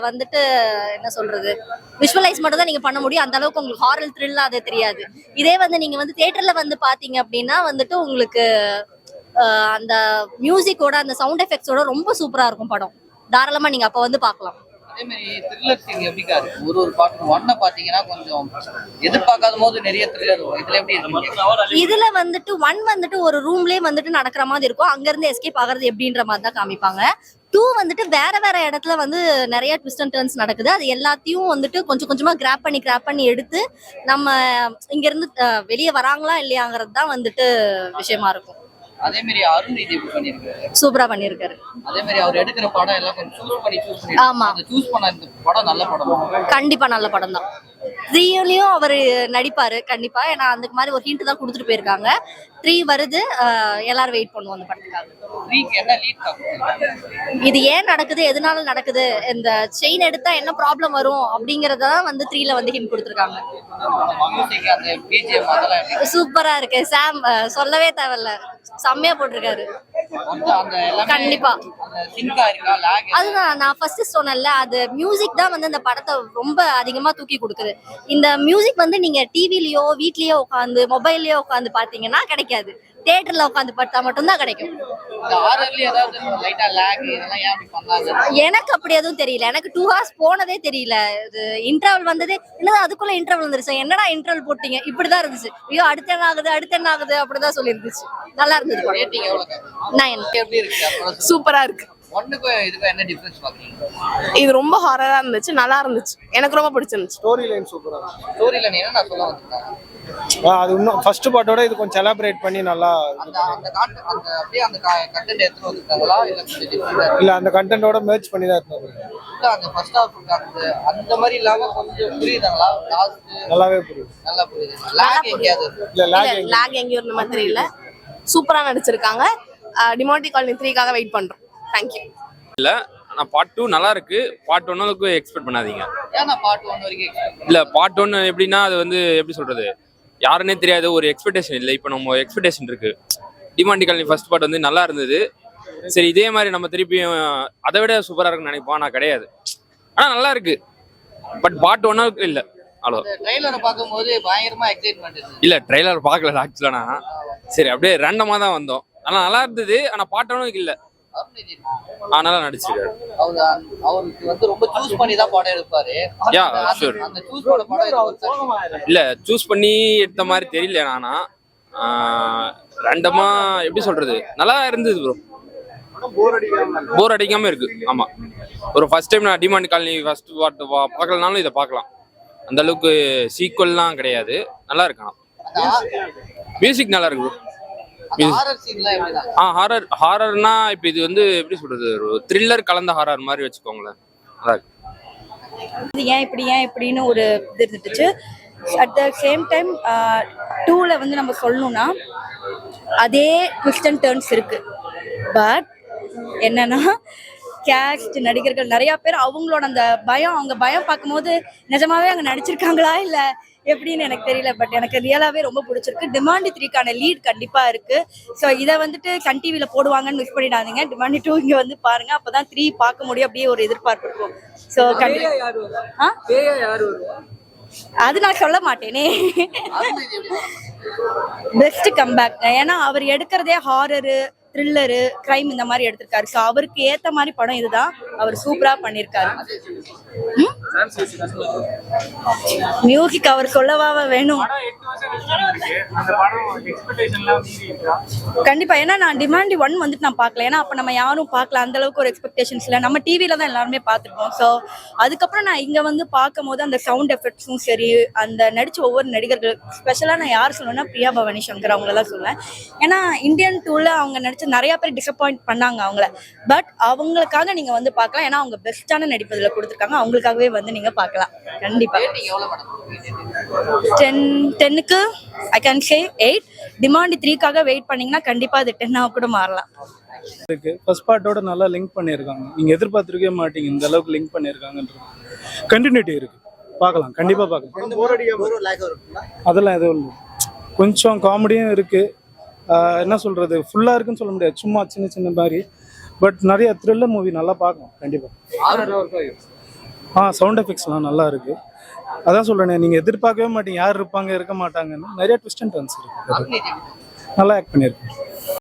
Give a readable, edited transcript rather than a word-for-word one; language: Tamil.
வந்துட்டு என்ன சொல்றது, விஷுவலைஸ் மட்டும் தான் நீங்க பண்ண முடியும். அந்த அளவுக்கு உங்களுக்கு ஹாரர் த்ரில்லா அது தெரியாது. இதே வந்து நீங்க வந்து தியேட்டர்ல வந்து பாத்தீங்க அப்படின்னா வந்துட்டு உங்களுக்கு அந்த மியூசிக்கோட அந்த சவுண்ட் எஃபெக்ட்ஸோட ரொம்ப சூப்பரா இருக்கும் படம். தாராளமா நீங்க அப்ப வந்து பார்க்கலாம். அதே மாதிரி த்ரில்லர் சீன் எப்படிக்கா இருக்கு? ஒரு பாட்டு ஒன்ன பாத்தீங்கன்னா கொஞ்சம் எதிர்பார்க்காத போது நிறைய த்ரில்லர் வரும். இதுல எப்படி இருக்கு? இதுல வந்துட்டு வந்துட்டு ஒரு ரூம்லயே வந்துட்டு நடக்கிற மாதிரி இருக்கும். அங்க இருந்து எஸ்கேப் ஆகிறது எப்படின்ற மாதிரி தான் காமிப்பாங்க. 2 வந்துட்டு வேற வேற இடத்துல வந்து நிறைய ட்விஸ்ட் அண்ட் டர்ன்ஸ் நடக்குது. அது எல்லாத்தையும் வந்துட்டு கொஞ்சம் கொஞ்சமா கிராப் பண்ணி எடுத்து நம்ம இங்க இருந்து வெளியே வராங்களா இல்லையாங்கிறது தான் வந்துட்டு விஷயமா இருக்கும். அதே மாதிரி அருண் இது எப்படி பண்ணிருக்காரு? சூப்பரா பண்ணிருக்காரு. அதே மாதிரி அவர் எடுக்கிற படம் எல்லாம் கொஞ்சம் சூஸ் பண்ணி ஆமா, அந்த சூஸ் பண்ண இந்த படம் நல்ல படம். கண்டிப்பா நல்ல படம் தான். 3லயும் அவர் நடிப்பாரு கண்டிப்பா. ஏன்னா அதுக்கு மாதிரி ஒரு ஹிண்ட் தான் கொடுத்துட்டு போயிருக்காங்க. 3 வருது, எல்லாரும் வெயிட் பண்ணுவோம் அந்த படத்துக்காக. 3க்கு என்ன லீட் இது ஏன் நடக்குது, எதனால நடக்குது, இந்த செயின் எடுத்தா என்ன ப்ராப்ளம் வரும் அப்படிங்கறத வந்து 3ல வந்து ஹிண்ட் கொடுத்துருக்காங்க. அந்த பிஜிஎம் அதெல்லாம் எப்படி? சூப்பரா இருக்கு. சாம் சொல்லவே தேவையில்ல, செம்மையா போட்டிருக்காரு. அந்த எல்லாமே கண்டிப்பா அந்த சிங்கா இருக்கா லாக்? அதுதான் நான் ஃபர்ஸ்ட் சொன்னேன்ல, அது மியூசிக் தான் வந்து இந்த படத்தை ரொம்ப அதிகமா தூக்கி கொடுக்குது. இந்த மியூசிக் வந்து நீங்க டிவிலயோ வீட்லயோ உட்காந்து மொபைல்லயோ உட்காந்து பாத்தீங்கன்னா கிடைக்காது. தியேட்டர்ல உட்காந்து பார்த்தா மட்டும்தான் கிடைக்கும். இந்த ஹாரர்ல ஏதாவது லைட்டா லாக் இதெல்லாம் ஏன் அப்படி பண்ணாங்க? எனக்கு அப்படி எதுவும் தெரியல. எனக்கு 2 hours போனதே தெரியல. இது இன்டர்வல் வந்ததே என்னது, அதுக்குள்ள இன்டர்வல் வந்துருச்சு, என்னடா இன்டர்வல் போட்டீங்க, இப்படிதான் இருந்துச்சு. ஐயோ அடுத்து என்ன ஆகுது அப்படிதான் சொல்லி இருந்துச்சு. நல்லா இருந்தது. ரேட்டிங் எவ்வளவு? 9. எப்படி இருக்கு? சூப்பரா இருக்கு. ஒண்ணுக்கு இதுக்கு என்ன டிஃபரன்ஸ் பாக்குறீங்க? இது ரொம்ப ஹாரரா இருந்துச்சு, நல்லா இருந்துச்சு, எனக்கு ரொம்ப பிடிச்சிருந்துச்சு. ஸ்டோரி லைன் சூப்பரா இருக்கு. ஸ்டோரியில நீ என்ன சொல்ல வந்திருக்காங்க? அது இன்னும் ஃபர்ஸ்ட் பார்ட்டோட இது கொஞ்சம் எலாபரேட் பண்ணி நல்லா அந்த அந்த கான்டென்ட் அந்த அப்படியே அந்த கண்டென்ட் எடுத்து வந்திருக்காங்களா இல்ல கொஞ்சம் டிஃபரெண்டா? இல்ல அந்த கண்டென்ட்டோட மெர்ஜ் பண்ணி தான் எடுத்தாங்க. இல்ல அந்த ஃபர்ஸ்ட் ஹாஃப் அந்த மாதிரி இல்லாம கொஞ்சம் புரியுதுங்களா? லாஸ்ட் நல்லாவே புரியுது. நல்லா புரியுது. லாக் எங்கயாவது இல்ல லாக் எங்கேயும் இருந்த மாதிரி இல்ல, சூப்பரா நடிச்சிருக்காங்க. டிமாண்டி காலனி 3க்காக வெயிட் பண்றோம். தேங்க்யூ. இல்ல ஆனா பார்ட் 2 நல்லா இருக்கு. பார்ட் 1க்கு எக்ஸ்பெக்ட் பண்ணாதீங்க. ஏன்னா பார்ட் 1 வரைக்கும் இல்ல பார்ட் 1 எப்படின்னா அது வந்து எப்படி சொல்றது, யாருன்னே தெரியாது, ஒரு எக்ஸ்பெக்டேஷன் இல்லை. இப்போ நம்ம எக்ஸ்பெக்டேஷன் இருக்கு. டிமாண்டி காலனி ஃபர்ஸ்ட் பார்ட் வந்து நல்லா இருந்தது. சரி இதே மாதிரி நம்ம திருப்பியும் அதை விட சூப்பரா இருக்குன்னு நினைப்போம். ஆனா கிடையாது. ஆனா நல்லா இருக்கு. பட் பார்ட் 1க்கு இல்ல. அவ்வளோ. ட்ரெய்லரை பார்க்கும்போது பயங்கரமா எக்ஸைட்மெண்ட் இருக்கு. இல்ல ட்ரெய்லர் பார்க்கல ஆக்சுவலா நான். சரி அப்படியே ரேண்டமா தான் வந்தோம். ஆனா நல்லா இருந்தது. ஆனா பார்ட் 1க்கு இல்ல. நல்லா நடிச்சிருக்காரு. அவருக்கு வந்து ரொம்ப சூஸ் பண்ணி தான் படம் எடுப்பாரு. Yeah sure. அந்த சூஸ் பண்ண படம் இல்ல சூஸ் பண்ணி எடுத்த மாதிரி தெரியல. நானா ரேண்டமா எப்படி சொல்றது, நல்லா இருந்தது ப்ரோ. போர் அடிக்காம இருக்கு. ஆமா, ஒரு ஃபர்ஸ்ட் டைம் நான் டிமாண்டி காலனி ஃபர்ஸ்ட் பார்ட் பார்க்கலனாலும் இதை பார்க்கலாம். அந்த அளவுக்கு சீக்வல்லாம் கிடையாது. நல்லா இருக்கான். மியூசிக் நல்லா இருக்கு ப்ரோ. ஹாரர்னா இப்ப இது வந்து எப்படி சொல்றது, ஒரு த்ரில்லர் கலந்த ஹாரர் மாதிரி வச்சுக்கோங்களேன். நல்லா இருக்கு. ஏன் இப்படின்னு ஒரு இது இருந்துச்சு. அட் த சேம் டைம் 2ல வந்து நம்ம சொல்லணும்னா அதே ட்விஸ்ட் அண்ட் டர்ன்ஸ் இருக்கு. பட் என்னன்னா கேஸ்ட் நடிகர்கள் நிறைய பேர் அவங்களோட அந்த அவங்க பயம் பார்க்கும்போது நிஜமாவே அங்கே நடிச்சிருக்காங்களா இல்லை எப்படின்னு எனக்கு தெரியல. பட் எனக்கு ரியலாவே ரொம்ப பிடிச்சிருக்கு. டிமாண்டி 3க்கான லீட் கண்டிப்பா இருக்கு. ஸோ இதை வந்துட்டு சன் டிவியில போடுவாங்கன்னு மிஸ் பண்ணிடாதீங்க. டிமாண்டி 2 இங்க வந்து பாருங்க, அப்பதான் 3 பார்க்க முடியும். அப்படியே ஒரு எதிர்பார்ப்பு இருக்கும். ஸோ அது நான் சொல்ல மாட்டேனே. Best comeback. ஏன்னா அவர் எடுக்கிறதே ஹாரரு, த்ரில்லரு, கிரைம் இந்த மாதிரி எடுத்திருக்காரு. ஸோ அவருக்கு ஏத்த மாதிரி படம் இதுதான். அவர் சூப்பரா பண்ணியிருக்காரு. மியூசிக் அவர் சொல்லவா வேணும். கண்டிப்பா. ஏன்னா நான் டிமாண்டி 1 வந்துட்டு நான் பார்க்கல. ஏன்னா அப்ப நம்ம யாரும் பார்க்கல, அந்த அளவுக்கு ஒரு எக்ஸ்பெக்டேஷன்ஸ் இல்லை. நம்ம டிவில தான் எல்லாருமே பார்த்துருப்போம். ஸோ அதுக்கப்புறம் நான் இங்க வந்து பார்க்கும் போது அந்த சவுண்ட் எஃபெக்ட்ஸும் சரி, அந்த நடிச்ச ஒவ்வொரு நடிகர்கள், ஸ்பெஷலா நான் யார் சொல்லுவேன்னா பிரியா பவானி சங்கர் அவங்களதான் சொல்லுவேன். ஏன்னா இந்தியன் 2ல அவங்க நடிச்ச நிறைய பேர் டிசப்பாயிண்ட் பண்ணாங்க அவங்கள. பட் அவங்களுக்காக நீங்க வந்து பார்க்கலாம். ஏன்னா அவங்க பெஸ்டான நடிப்பதுல கொடுத்துருக்காங்க. அவங்களுக்காகவே வந்து நீங்க பார்க்கலாம். கண்டிப்பா 10க்கு ஐ கேன் சே 8. டிமாண்டி 3க்காக வெயிட் பண்ணீங்கன்னா கண்டிப்பா அது 10 கூட மாறலாம். இருக்கு. ஃபர்ஸ்ட் பார்ட்டோட நல்லா லிங்க் பண்ணியிருக்காங்க. நீங்க எதிர்பார்த்திருக்கவே மாட்டீங்க இந்த அளவுக்கு லிங்க் பண்ணியிருக்காங்கன்றது. கண்டினியூட்டி இருக்கு, பார்க்கலாம், கண்டிப்பா பார்க்கலாம். அதெல்லாம் எதுவும் இல்லை. கொஞ்சம் காமெடியும் இருக்கு. என்ன சொல்றது, ஃபுல்லா இருக்குன்னு சொல்ல முடியாது, சும்மா சின்ன சின்ன மாதிரி. பட் நிறைய த்ரில்லர் மூவி நல்லா பார்க்கலாம் கண்டிப்பா. சவுண்ட் எஃபெக்ட்ஸ்லாம் நல்லா இருக்கு. அதான் சொல்றேனே, நீங்க எதிர்பார்க்கவே மாட்டீங்க யார் இருப்பாங்க இருக்க மாட்டாங்கன்னு. நிறைய ட்விஸ்ட் அண்ட் டர்ன்ஸ் இருக்கு. நாமினேட் எப்படி நல்லா ஆக்ட் பண்ணியிருக்கு.